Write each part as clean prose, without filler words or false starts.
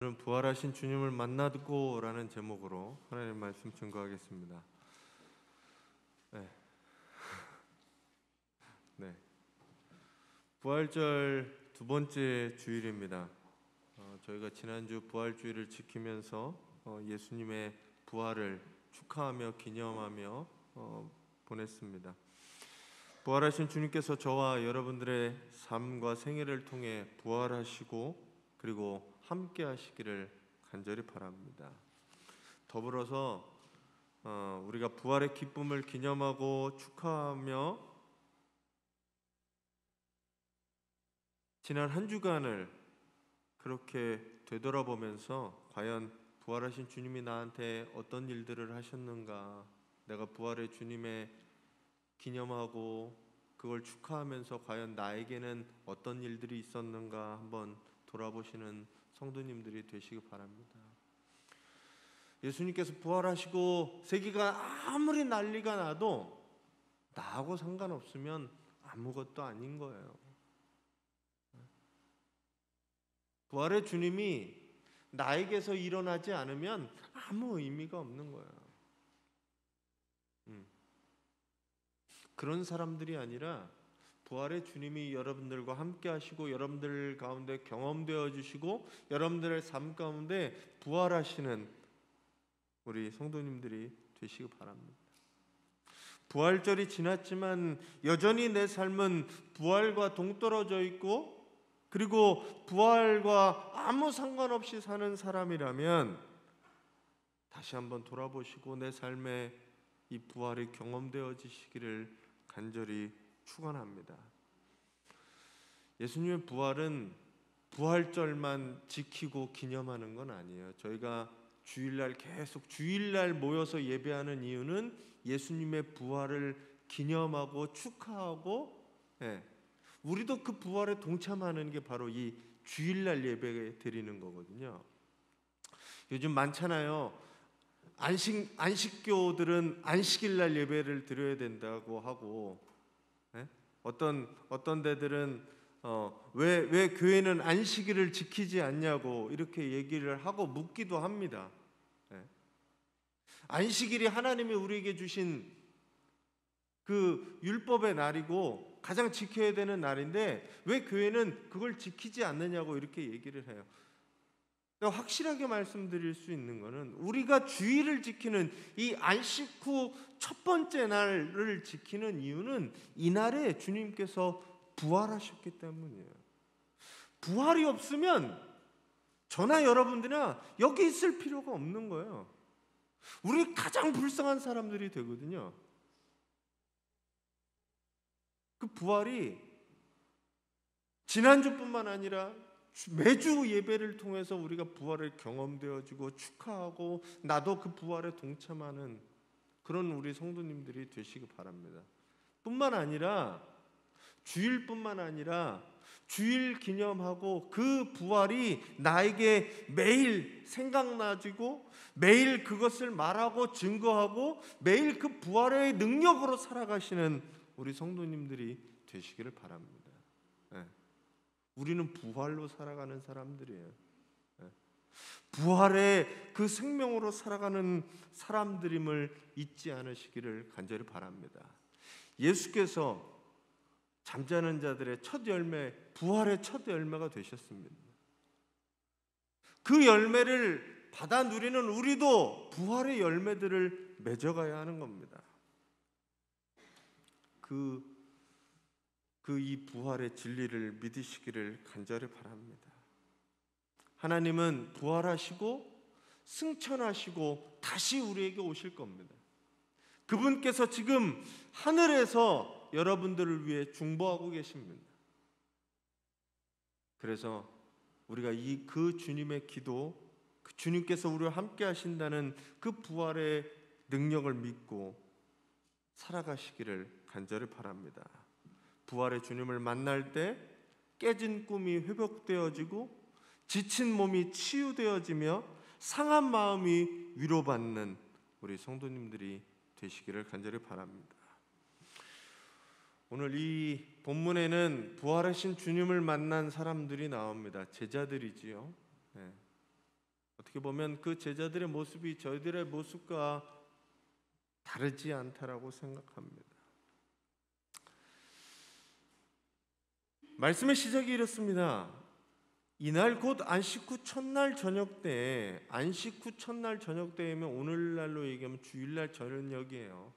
저는 부활하신 주님을 만나고라는 제목으로 하나님의 말씀 증거하겠습니다. 네. 네. 부활절 두 번째 주일입니다. 저희가 지난주 부활주일을 지키면서 예수님의 부활을 축하하며 기념하며 보냈습니다. 부활하신 주님께서 저와 여러분들의 삶과 생애를 통해 부활하시고 그리고 함께 하시기를 간절히 바랍니다. 더불어서 우리가 부활의 기쁨을 기념하고 축하하며 지난 한 주간을 그렇게 되돌아보면서 과연 부활하신 주님이 나한테 어떤 일들을 하셨는가, 내가 부활의 주님의 기념하고 그걸 축하하면서 과연 나에게는 어떤 일들이 있었는가 한번 돌아보시는 성도님들이 되시기 바랍니다. 예수님께서 부활하시고 세계가 아무리 난리가 나도 나하고 상관없으면 아무것도 아닌 거예요. 부활의 주님이 나에게서 일어나지 않으면 아무 의미가 없는 거예요. 그런 사람들이 아니라 부활의 주님이 여러분들과 함께 하시고 여러분들 가운데 경험되어 주시고 여러분들의 삶 가운데 부활하시는 우리 성도님들이 되시기 바랍니다. 부활절이 지났지만 여전히 내 삶은 부활과 동떨어져 있고 그리고 부활과 아무 상관없이 사는 사람이라면 다시 한번 돌아보시고 내 삶에 이 부활이 경험되어지시기를 간절히 축원합니다. 예수님의 부활은 부활절만 지키고 기념하는 건 아니에요. 저희가 주일날 계속 주일날 모여서 예배하는 이유는 예수님의 부활을 기념하고 축하하고 우리도 그 부활에 동참하는 게 바로 이 주일날 예배 드리는 거거든요. 요즘 많잖아요. 안식교들은 안식일날 예배를 드려야 된다고 하고 어떤 데들은 왜 교회는 안식일을 지키지 않냐고 이렇게 얘기를 하고 묻기도 합니다. 안식일이 하나님이 우리에게 주신 그 율법의 날이고 가장 지켜야 되는 날인데 왜 교회는 그걸 지키지 않느냐고 이렇게 얘기를 해요. 확실하게 말씀드릴 수 있는 것은 우리가 주일을 지키는 이 안식 후 첫 번째 날을 지키는 이유는 이날에 주님께서 부활하셨기 때문이에요. 부활이 없으면 저나 여러분들이나 여기 있을 필요가 없는 거예요. 우리 가장 불쌍한 사람들이 되거든요. 그 부활이 지난주뿐만 아니라 매주 예배를 통해서 우리가 부활을 경험되어지고 축하하고 나도 그 부활에 동참하는 그런 우리 성도님들이 되시기 바랍니다. 뿐만 아니라 주일뿐만 아니라 주일 기념하고 그 부활이 나에게 매일 생각나지고 매일 그것을 말하고 증거하고 매일 그 부활의 능력으로 살아가시는 우리 성도님들이 되시기를 바랍니다. 우리는 부활로 살아가는 사람들이에요. 부활의 그 생명으로 살아가는 사람들임을 잊지 않으시기를 간절히 바랍니다. 예수께서 잠자는 자들의 첫 열매, 부활의 첫 열매가 되셨습니다. 그 열매를 받아 누리는 우리도 부활의 열매들을 맺어가야 하는 겁니다. 이 부활의 진리를 믿으시기를 간절히 바랍니다. 하나님은 부활하시고 승천하시고 다시 우리에게 오실 겁니다. 그분께서 지금 하늘에서 여러분들을 위해 중보하고 계십니다. 그래서 우리가 그 주님의 기도, 그 주님께서 우리와 함께 하신다는 그 부활의 능력을 믿고 살아가시기를 간절히 바랍니다. 부활의 주님을 만날 때 깨진 꿈이 회복되어지고 지친 몸이 치유되어지며 상한 마음이 위로받는 우리 성도님들이 되시기를 간절히 바랍니다. 오늘 이 본문에는 부활하신 주님을 만난 사람들이 나옵니다. 제자들이지요. 어떻게 보면 그 제자들의 모습이 저희들의 모습과 다르지 않다라고 생각합니다. 말씀의 시작이 이렇습니다. 이날 곧 안식 후 첫날 저녁 때에, 안식 후 첫날 저녁 때이면 오늘날로 얘기하면 주일날 저녁이에요.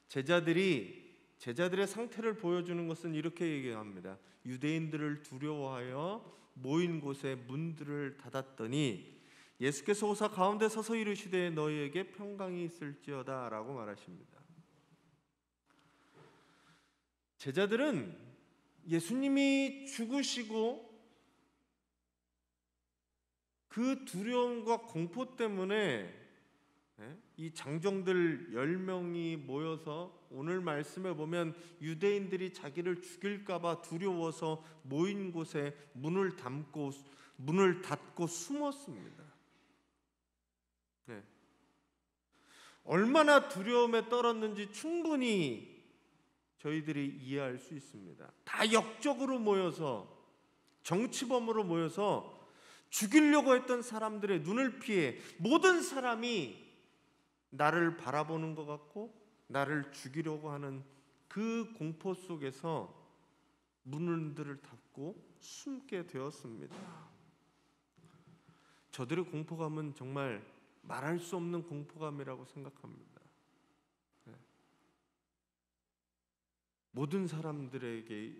제자들의 상태를 보여주는 것은 이렇게 얘기합니다. 유대인들을 두려워하여 모인 곳에 문들을 닫았더니 예수께서 오사 가운데 서서 이르시되 너희에게 평강이 있을지어다 라고 말하십니다. 제자들은 예수님이 죽으시고 그 두려움과 공포 때문에 이 장정들 10명이 모여서 오늘 말씀에 보면 유대인들이 자기를 죽일까 봐 두려워서 모인 곳에 문을 닫고 숨었습니다. 얼마나 두려움에 떨었는지 충분히 저희들이 이해할 수 있습니다. 다 역적으로 모여서, 정치범으로 모여서 죽이려고 했던 사람들의 눈을 피해 모든 사람이 나를 바라보는 것 같고 나를 죽이려고 하는 그 공포 속에서 문들을 닫고 숨게 되었습니다. 저들의 공포감은 정말 말할 수 없는 공포감이라고 생각합니다. 모든 사람들에게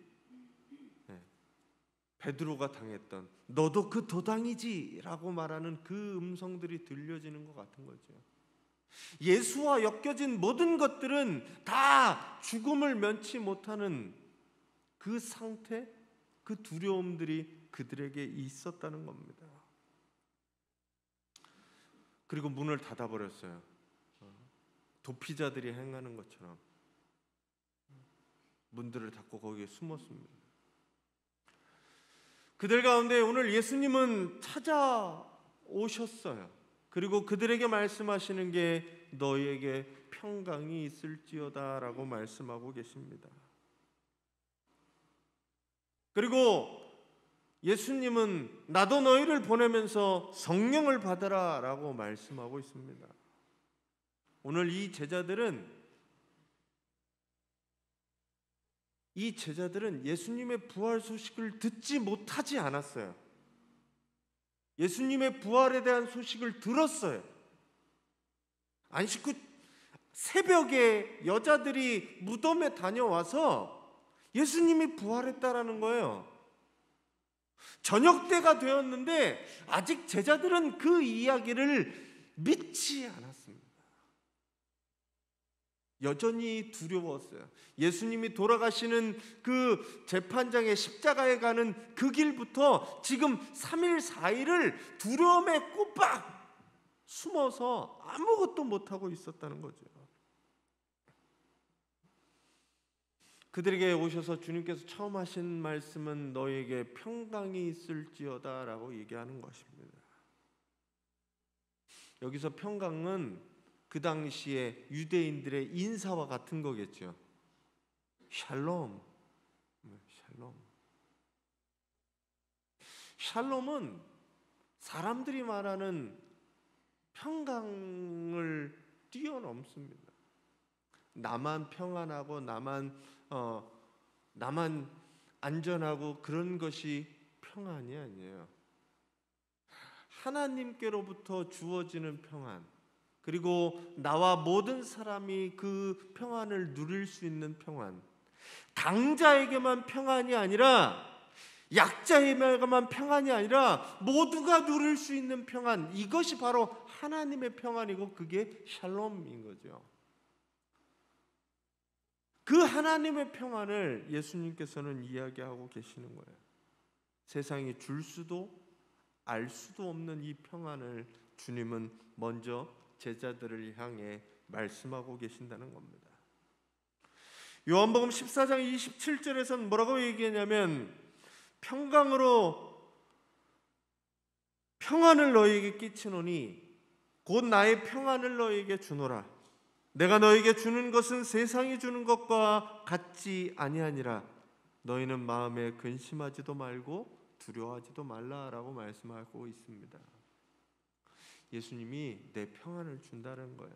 베드로가 당했던 너도 그 도당이지 라고 말하는 그 음성들이 들려지는 것 같은 거죠. 예수와 엮여진 모든 것들은 다 죽음을 면치 못하는 그 상태, 그 두려움들이 그들에게 있었다는 겁니다. 그리고 문을 닫아버렸어요. 도피자들이 행하는 것처럼 문들을 닫고 거기에 숨었습니다. 그들 가운데 오늘 예수님은 찾아오셨어요. 그리고 그들에게 말씀하시는 게 너희에게 평강이 있을지어다 라고 말씀하고 계십니다. 그리고 예수님은 나도 너희를 보내면서 성령을 받아라 라고 말씀하고 있습니다. 오늘 이 제자들은 예수님의 부활 소식을 듣지 못하지 않았어요. 예수님의 부활에 대한 소식을 들었어요. 안식 후 새벽에 여자들이 무덤에 다녀와서 예수님이 부활했다라는 거예요. 저녁 때가 되었는데 아직 제자들은 그 이야기를 믿지 않았습니다. 여전히 두려웠어요. 예수님이 돌아가시는 그 재판장의 십자가에 가는 그 길부터 지금 3일 4일을 두려움에 꼬박 숨어서 아무것도 못하고 있었다는 거죠. 그들에게 오셔서 주님께서 처음 하신 말씀은 너에게 평강이 있을지어다 라고 얘기하는 것입니다. 여기서 평강은 그 당시에 유대인들의 인사와 같은 거겠죠. 샬롬. 샬롬은 사람들이 말하는 평강을 뛰어넘습니다. 나만 평안하고 나만 안전하고 그런 것이 평안이 아니에요. 하나님께로부터 주어지는 평안, 그리고 나와 모든 사람이 그 평안을 누릴 수 있는 평안, 강자에게만 평안이 아니라 약자에게만 평안이 아니라 모두가 누릴 수 있는 평안, 이것이 바로 하나님의 평안이고 그게 샬롬인 거죠. 그 하나님의 평안을 예수님께서는 이야기하고 계시는 거예요. 세상이 줄 수도 알 수도 없는 이 평안을 주님은 먼저 제자들을 향해 말씀하고 계신다는 겁니다. 요한복음 14장 27절에서는 뭐라고 얘기하냐면 평강으로 평안을 너희에게 끼치노니 곧 나의 평안을 너희에게 주노라. 내가 너희에게 주는 것은 세상이 주는 것과 같지 아니하니라. 너희는 마음에 근심하지도 말고 두려워하지도 말라라고 말씀하고 있습니다. 예수님이 내 평안을 준다는 거야.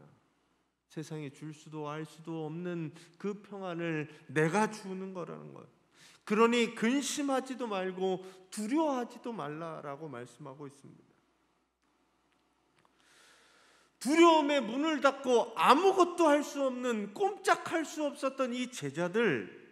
세상에 줄 수도 알 수도 없는 그 평안을 내가 주는 거라는 거야. 그러니 근심하지도 말고 두려워하지도 말라라고 말씀하고 있습니다. 두려움의 문을 닫고 아무것도 할 수 없는, 꼼짝할 수 없었던 이 제자들,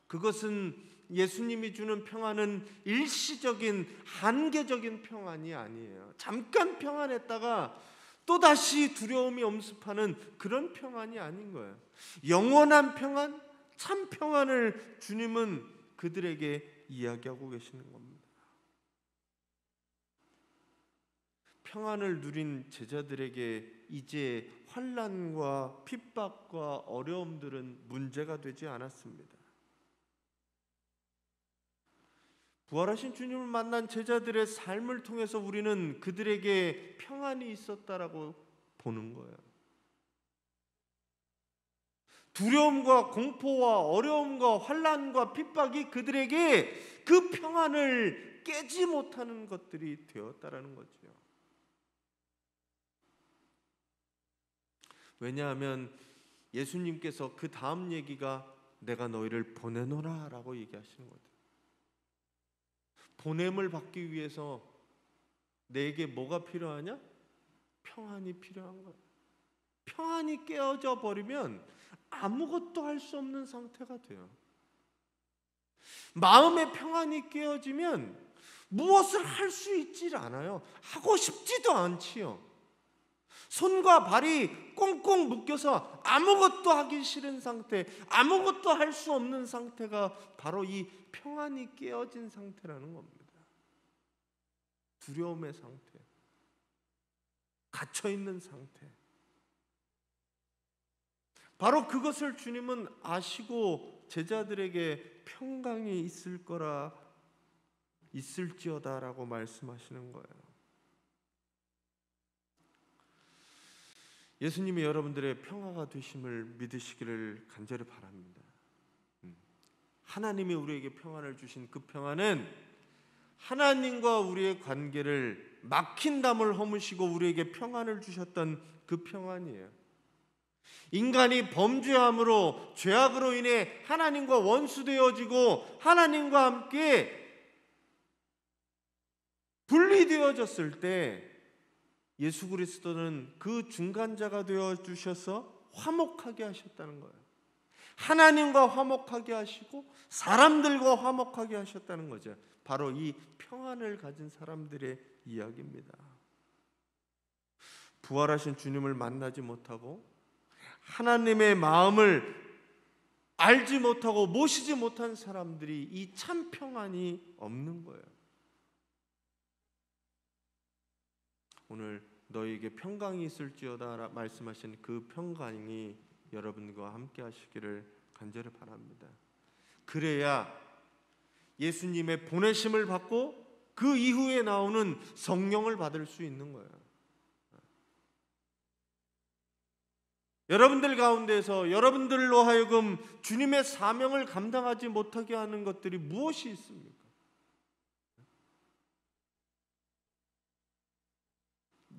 그것은 예수님이 주는 평안은 일시적인 한계적인 평안이 아니에요. 잠깐 평안했다가 또다시 두려움이 엄습하는 그런 평안이 아닌 거예요. 영원한 평안, 참 평안을 주님은 그들에게 이야기하고 계시는 겁니다. 평안을 누린 제자들에게 이제 환난과 핍박과 어려움들은 문제가 되지 않았습니다. 부활하신 주님을 만난 제자들의 삶을 통해서 우리는 그들에게 평안이 있었다라고 보는 거예요. 두려움과 공포와 어려움과 환난과 핍박이 그들에게 그 평안을 깨지 못하는 것들이 되었다라는 거죠. 왜냐하면 예수님께서 그 다음 얘기가 내가 너희를 보내노라 라고 얘기하시는 거예요. 보냄을 받기 위해서 내게 뭐가 필요하냐? 평안이 필요한 거예요. 평안이 깨어져 버리면 아무것도 할 수 없는 상태가 돼요. 마음의 평안이 깨어지면 무엇을 할 수 있질 않아요. 하고 싶지도 않지요. 손과 발이 꽁꽁 묶여서 아무것도 하기 싫은 상태, 아무것도 할 수 없는 상태가 바로 이 평안이 깨어진 상태라는 겁니다. 두려움의 상태, 갇혀있는 상태. 바로 그것을 주님은 아시고 제자들에게 평강이 있을지어다라고 말씀하시는 거예요. 예수님이 여러분들의 평화가 되심을 믿으시기를 간절히 바랍니다. 하나님이 우리에게 평안을 주신 그 평안은 하나님과 우리의 관계를 막힌 담을 허무시고 우리에게 평안을 주셨던 그 평안이에요. 인간이 범죄함으로 죄악으로 인해 하나님과 원수되어지고 하나님과 함께 분리되어졌을 때 예수 그리스도는 그 중간자가 되어 주셔서 화목하게 하셨다는 거예요. 하나님과 화목하게 하시고 사람들과 화목하게 하셨다는 거죠. 바로 이 평안을 가진 사람들의 이야기입니다. 부활하신 주님을 만나지 못하고 하나님의 마음을 알지 못하고 모시지 못한 사람들이 이 참 평안이 없는 거예요. 오늘 너희에게 평강이 있을지어다 말씀하신 그 평강이 여러분과 함께 하시기를 간절히 바랍니다. 그래야 예수님의 보내심을 받고 그 이후에 나오는 성령을 받을 수 있는 거예요. 여러분들 가운데서 여러분들로 하여금 주님의 사명을 감당하지 못하게 하는 것들이 무엇이 있습니까?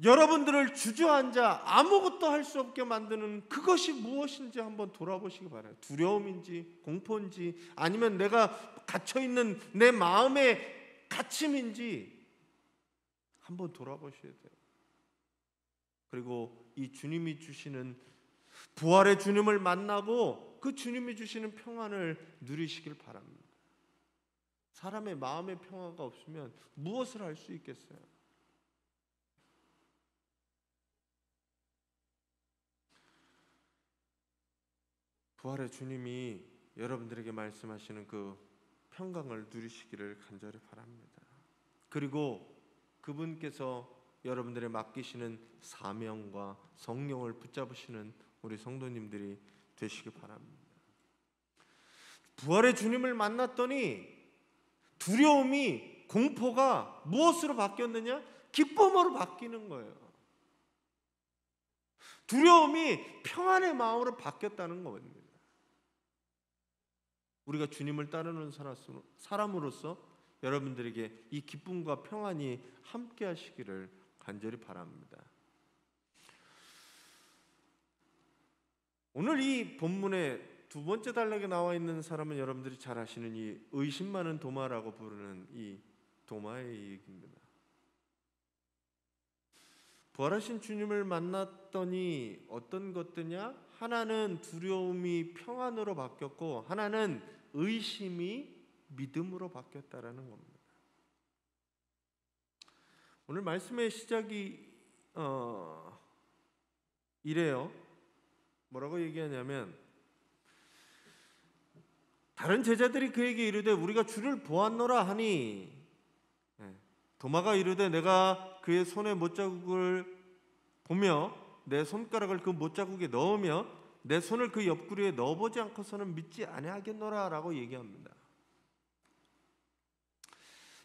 여러분들을 주저앉아 아무것도 할 수 없게 만드는 그것이 무엇인지 한번 돌아보시기 바라요. 두려움인지 공포인지 아니면 내가 갇혀있는 내 마음의 갇힘인지 한번 돌아보셔야 돼요. 그리고 이 주님이 주시는 부활의 주님을 만나고 그 주님이 주시는 평안을 누리시길 바랍니다. 사람의 마음의 평화가 없으면 무엇을 할 수 있겠어요? 부활의 주님이 여러분들에게 말씀하시는 그 평강을 누리시기를 간절히 바랍니다. 그리고 그분께서 여러분들의 맡기시는 사명과 성령을 붙잡으시는 우리 성도님들이 되시기 바랍니다. 부활의 주님을 만났더니 두려움이, 공포가 무엇으로 바뀌었느냐? 기쁨으로 바뀌는 거예요. 두려움이 평안의 마음으로 바뀌었다는 겁니다. 우리가 주님을 따르는 사람으로서 여러분들에게 이 기쁨과 평안이 함께 하시기를 간절히 바랍니다. 오늘 이 본문에 두 번째 단락에 나와 있는 사람은 여러분들이 잘 아시는 이 의심 많은 도마라고 부르는 이 도마의 얘기입니다. 부활하신 주님을 만났더니 어떤 것들이냐? 하나는 두려움이 평안으로 바뀌었고 하나는 의심이 믿음으로 바뀌었다라는 겁니다. 오늘 말씀의 시작이 이래요. 뭐라고 얘기하냐면 다른 제자들이 그에게 이르되 우리가 주를 보았노라 하니 도마가 이르되 내가 그의 손에 못자국을 보며 내 손가락을 그 못자국에 넣으며 내 손을 그 옆구리에 넣어보지 않고서는 믿지 아니하겠노라 라고 얘기합니다.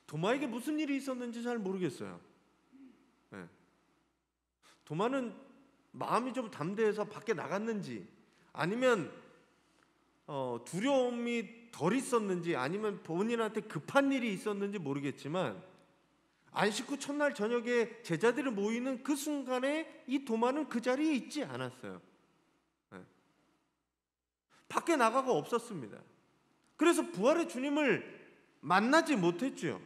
도마에게 무슨 일이 있었는지 잘 모르겠어요. 도마는 마음이 좀 담대해서 밖에 나갔는지 아니면 두려움이 덜 있었는지 아니면 본인한테 급한 일이 있었는지 모르겠지만 안식 후 첫날 저녁에 제자들이 모이는 그 순간에 이 도마는 그 자리에 있지 않았어요. 밖에 나가고 없었습니다. 그래서 부활의 주님을 만나지 못했죠.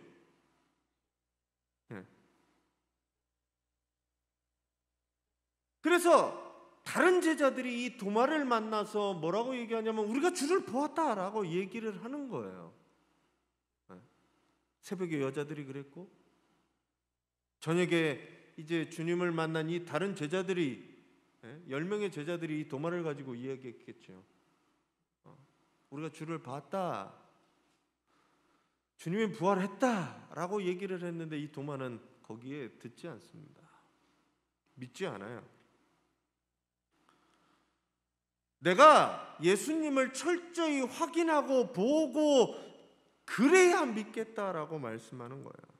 그래서 다른 제자들이 이 도마를 만나서 뭐라고 얘기하냐면 우리가 주를 보았다라고 얘기를 하는 거예요. 새벽에 여자들이 그랬고 저녁에 이제 주님을 만난 이 다른 제자들이 10명의 제자들이 이 도마를 가지고 이야기했겠죠. 우리가 주를 봤다. 주님이 부활했다라고 얘기를 했는데 이 도마는 거기에 듣지 않습니다. 믿지 않아요. 내가 예수님을 철저히 확인하고 보고 그래야 믿겠다라고 말씀하는 거예요.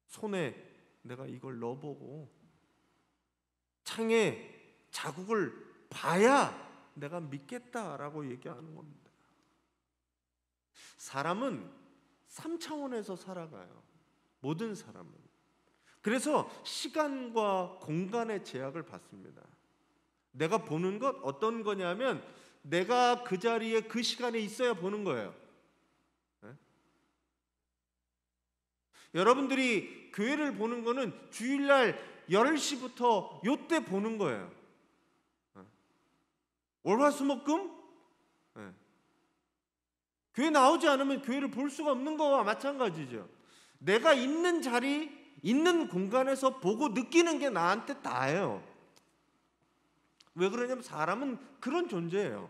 손에 내가 이걸 넣어보고 창에 자국을 봐야 내가 믿겠다라고 얘기하는 겁니다. 사람은 3차원에서 살아가요. 모든 사람은. 그래서 시간과 공간의 제약을 받습니다. 내가 보는 것 어떤 거냐면 내가 그 자리에 그 시간에 있어야 보는 거예요. 여러분들이 교회를 보는 거는 주일날 10시부터 요때 보는 거예요. 월화수목금? 교회 나오지 않으면 교회를 볼 수가 없는 거와 마찬가지죠. 내가 있는 자리, 있는 공간에서 보고 느끼는 게 나한테 다예요. 왜 그러냐면 사람은 그런 존재예요.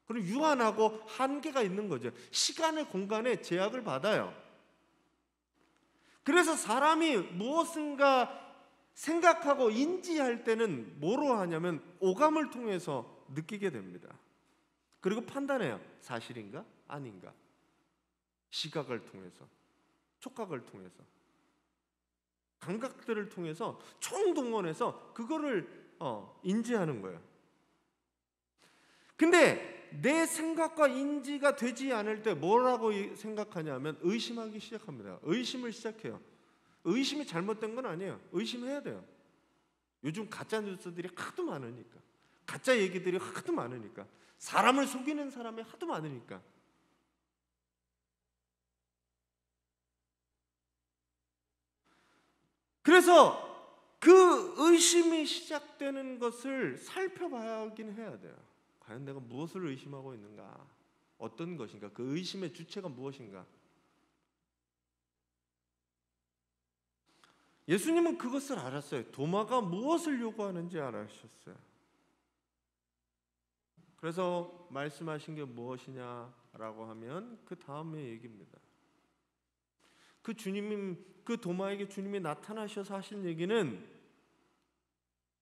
그리고 유한하고 한계가 있는 거죠. 시간의 공간에 제약을 받아요. 그래서 사람이 무엇인가 생각하고 인지할 때는 뭐로 하냐면 오감을 통해서 느끼게 됩니다. 그리고 판단해요. 사실인가? 아닌가? 시각을 통해서, 촉각을 통해서, 감각들을 통해서 총동원해서 그거를 인지하는 거예요. 근데 내 생각과 인지가 되지 않을 때 뭐라고 생각하냐면 의심하기 시작합니다. 의심을 시작해요. 의심이 잘못된 건 아니에요. 의심해야 돼요. 요즘 가짜 뉴스들이 하도 많으니까, 가짜 얘기들이 하도 많으니까, 사람을 속이는 사람이 하도 많으니까. 그래서 그 의심이 시작되는 것을 살펴봐야 하긴 해야 돼요. 과연 내가 무엇을 의심하고 있는가? 어떤 것인가? 그 의심의 주체가 무엇인가? 예수님은 그것을 알았어요. 도마가 무엇을 요구하는지 알았었어요. 그래서 말씀하신 게 무엇이냐라고 하면 그 다음의 얘기입니다. 그 도마에게 주님이 나타나셔서 하신 얘기는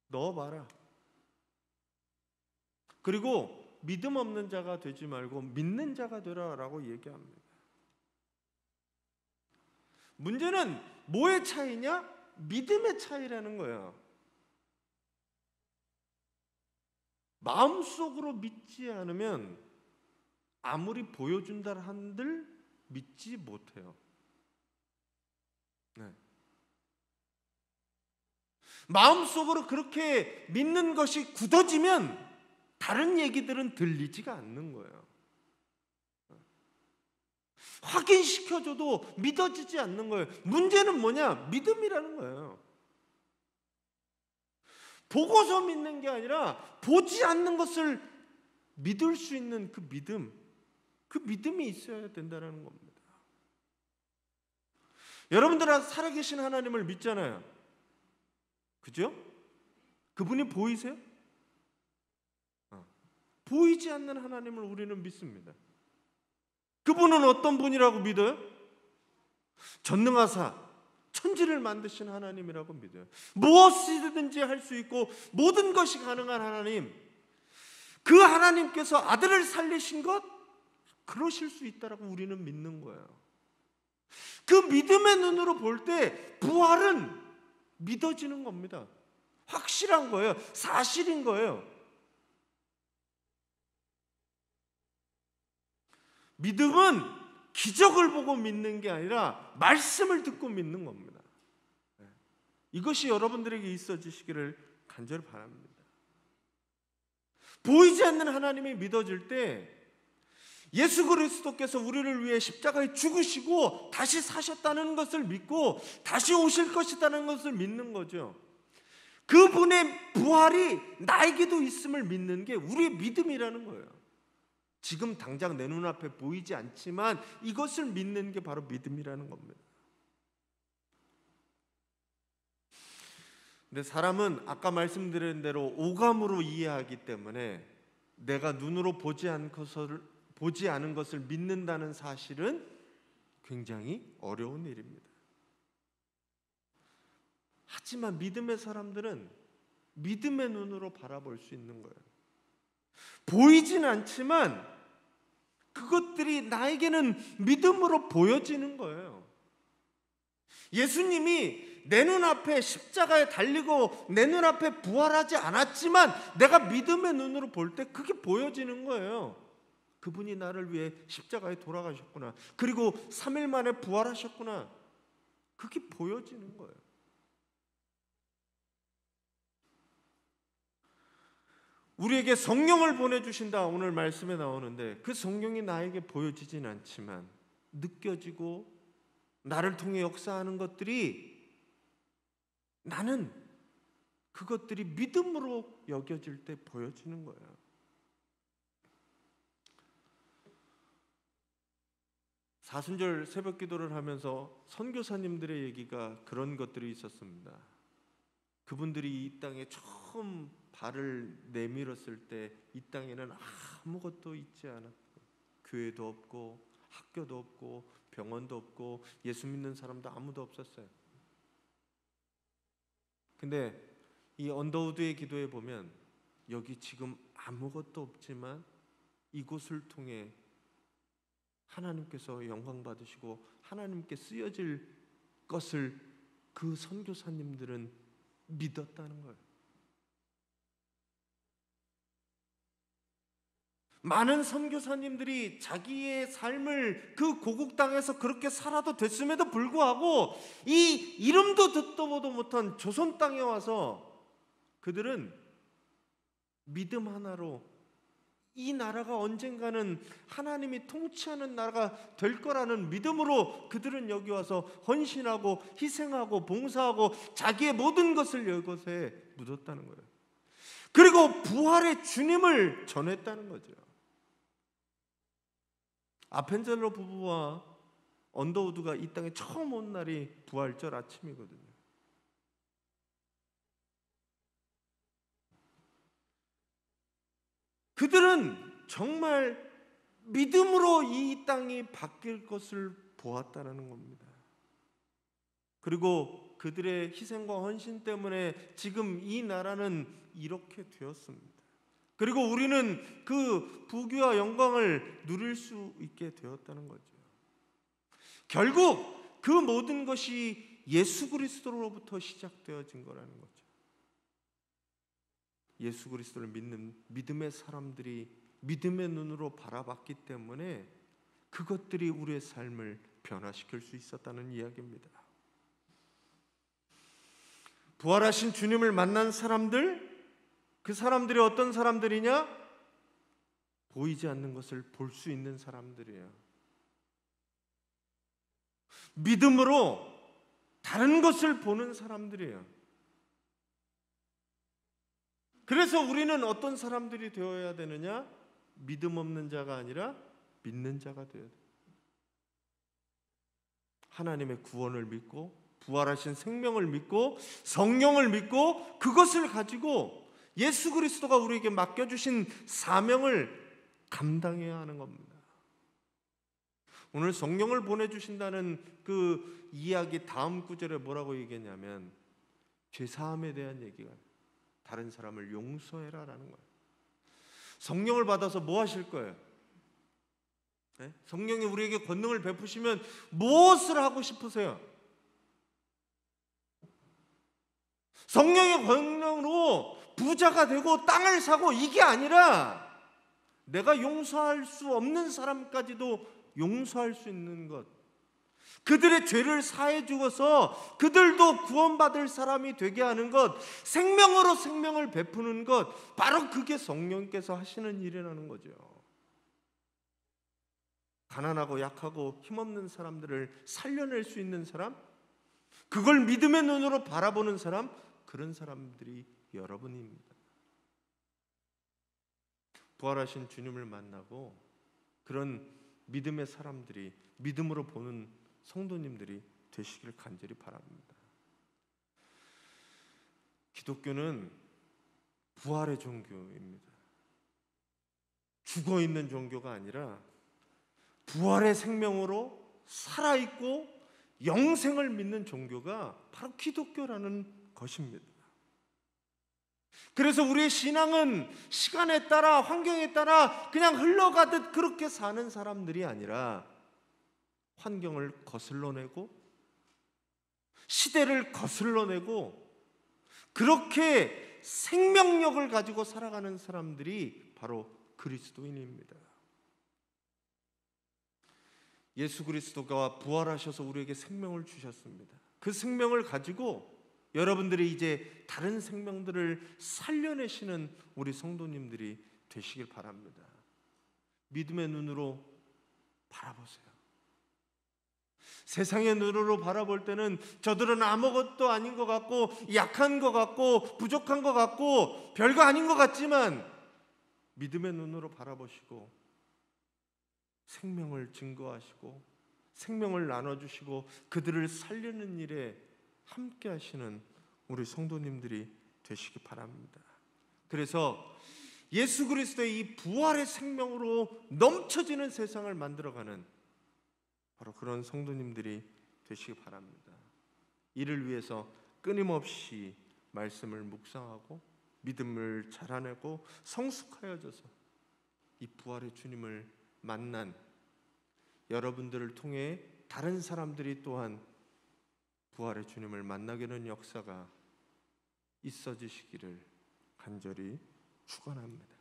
넣어봐라. 그리고 믿음 없는 자가 되지 말고 믿는 자가 되라라고 얘기합니다. 문제는 뭐의 차이냐? 믿음의 차이라는 거예요. 마음속으로 믿지 않으면 아무리 보여준다 한들 믿지 못해요. 네. 마음속으로 그렇게 믿는 것이 굳어지면 다른 얘기들은 들리지가 않는 거예요. 확인시켜줘도 믿어지지 않는 거예요. 문제는 뭐냐? 믿음이라는 거예요. 보고서 믿는 게 아니라 보지 않는 것을 믿을 수 있는 그 믿음이 있어야 된다는 겁니다. 여러분들은 살아계신 하나님을 믿잖아요. 그죠? 그분이 보이세요? 보이지 않는 하나님을 우리는 믿습니다. 그분은 어떤 분이라고 믿어요? 전능하사 천지를 만드신 하나님이라고 믿어요. 무엇이든지 할 수 있고 모든 것이 가능한 하나님, 그 하나님께서 아들을 살리신 것, 그러실 수 있다라고 우리는 믿는 거예요. 그 믿음의 눈으로 볼 때 부활은 믿어지는 겁니다. 확실한 거예요. 사실인 거예요. 믿음은 기적을 보고 믿는 게 아니라 말씀을 듣고 믿는 겁니다. 이것이 여러분들에게 있어지시기를 간절히 바랍니다. 보이지 않는 하나님이 믿어질 때 예수 그리스도께서 우리를 위해 십자가에 죽으시고 다시 사셨다는 것을 믿고 다시 오실 것이라는 것을 믿는 거죠. 그분의 부활이 나에게도 있음을 믿는 게 우리의 믿음이라는 거예요. 지금 당장 내 눈앞에 보이지 않지만 이것을 믿는 게 바로 믿음이라는 겁니다. 근데 사람은 아까 말씀드린 대로 오감으로 이해하기 때문에 내가 눈으로 보지 않은 것을 믿는다는 사실은 굉장히 어려운 일입니다. 하지만 믿음의 사람들은 믿음의 눈으로 바라볼 수 있는 거예요. 보이진 않지만 그것들이 나에게는 믿음으로 보여지는 거예요. 예수님이 내 눈앞에 십자가에 달리고 내 눈앞에 부활하지 않았지만 내가 믿음의 눈으로 볼 때 그게 보여지는 거예요. 그분이 나를 위해 십자가에 돌아가셨구나. 그리고 3일 만에 부활하셨구나. 그게 보여지는 거예요. 우리에게 성령을 보내주신다 오늘 말씀에 나오는데 그 성령이 나에게 보여지진 않지만 느껴지고 나를 통해 역사하는 것들이 나는 그것들이 믿음으로 여겨질 때 보여지는 거예요. 사순절 새벽 기도를 하면서 선교사님들의 얘기가 그런 것들이 있었습니다. 그분들이 이 땅에 처음 발을 내밀었을 때 이 땅에는 아무것도 있지 않았고 교회도 없고 학교도 없고 병원도 없고 예수 믿는 사람도 아무도 없었어요. 근데 이 언더우드의 기도에 보면 여기 지금 아무것도 없지만 이곳을 통해 하나님께서 영광 받으시고 하나님께 쓰여질 것을 그 선교사님들은 믿었다는 거예요. 많은 선교사님들이 자기의 삶을 그 고국 땅에서 그렇게 살아도 됐음에도 불구하고 이 이름도 듣도 보도 못한 조선 땅에 와서 그들은 믿음 하나로 이 나라가 언젠가는 하나님이 통치하는 나라가 될 거라는 믿음으로 그들은 여기 와서 헌신하고 희생하고 봉사하고 자기의 모든 것을 이것에 묻었다는 거예요. 그리고 부활의 주님을 전했다는 거죠. 아펜젤러 부부와 언더우드가 이 땅에 처음 온 날이 부활절 아침이거든요. 그들은 정말 믿음으로 이 땅이 바뀔 것을 보았다는 겁니다. 그리고 그들의 희생과 헌신 때문에 지금 이 나라는 이렇게 되었습니다. 그리고 우리는 그 부귀와 영광을 누릴 수 있게 되었다는 거죠. 결국 그 모든 것이 예수 그리스도로부터 시작되어진 거라는 거죠. 예수 그리스도를 믿는 믿음의 사람들이 믿음의 눈으로 바라봤기 때문에 그것들이 우리의 삶을 변화시킬 수 있었다는 이야기입니다. 부활하신 주님을 만난 사람들, 그 사람들이 어떤 사람들이냐? 보이지 않는 것을 볼 수 있는 사람들이에요. 믿음으로 다른 것을 보는 사람들이에요. 그래서 우리는 어떤 사람들이 되어야 되느냐? 믿음 없는 자가 아니라 믿는 자가 되어야 돼요. 하나님의 구원을 믿고 부활하신 생명을 믿고 성령을 믿고 그것을 가지고 예수 그리스도가 우리에게 맡겨주신 사명을 감당해야 하는 겁니다. 오늘 성령을 보내주신다는 그 이야기 다음 구절에 뭐라고 얘기했냐면 죄사함에 대한 얘기가, 다른 사람을 용서해라라는 거예요. 성령을 받아서 뭐 하실 거예요? 네? 성령이 우리에게 권능을 베푸시면 무엇을 하고 싶으세요? 성령의 권능으로 부자가 되고 땅을 사고 이게 아니라 내가 용서할 수 없는 사람까지도 용서할 수 있는 것, 그들의 죄를 사해 주어서 그들도 구원받을 사람이 되게 하는 것, 생명으로 생명을 베푸는 것, 바로 그게 성령께서 하시는 일이라는 거죠. 가난하고 약하고 힘없는 사람들을 살려낼 수 있는 사람, 그걸 믿음의 눈으로 바라보는 사람, 그런 사람들이 여러분입니다. 부활하신 주님을 만나고 그런 믿음의 사람들이, 믿음으로 보는 성도님들이 되시길 간절히 바랍니다. 기독교는 부활의 종교입니다. 죽어있는 종교가 아니라 부활의 생명으로 살아있고 영생을 믿는 종교가 바로 기독교라는 것입니다. 그래서 우리의 신앙은 시간에 따라 환경에 따라 그냥 흘러가듯 그렇게 사는 사람들이 아니라 환경을 거슬러내고 시대를 거슬러내고 그렇게 생명력을 가지고 살아가는 사람들이 바로 그리스도인입니다. 예수 그리스도가 부활하셔서 우리에게 생명을 주셨습니다. 그 생명을 가지고 여러분들이 이제 다른 생명들을 살려내시는 우리 성도님들이 되시길 바랍니다. 믿음의 눈으로 바라보세요. 세상의 눈으로 바라볼 때는 저들은 아무것도 아닌 것 같고 약한 것 같고 부족한 것 같고 별거 아닌 것 같지만 믿음의 눈으로 바라보시고 생명을 증거하시고 생명을 나눠주시고 그들을 살리는 일에 함께 하시는 우리 성도님들이 되시기 바랍니다. 그래서 예수 그리스도의 이 부활의 생명으로 넘쳐지는 세상을 만들어가는 바로 그런 성도님들이 되시기 바랍니다. 이를 위해서 끊임없이 말씀을 묵상하고 믿음을 자라내고 성숙하여져서 이 부활의 주님을 만난 여러분들을 통해 다른 사람들이 또한 부활의 주님을 만나게 되는 역사가 있어지시기를 간절히 축원합니다.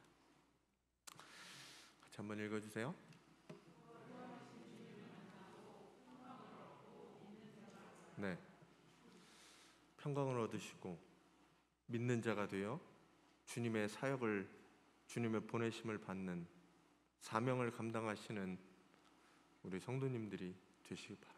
같이 한번 읽어주세요. 네, 평강을 얻으시고 믿는 자가 되어 주님의 사역을, 주님의 보내심을 받는 사명을 감당하시는 우리 성도님들이 되시기 바랍니다.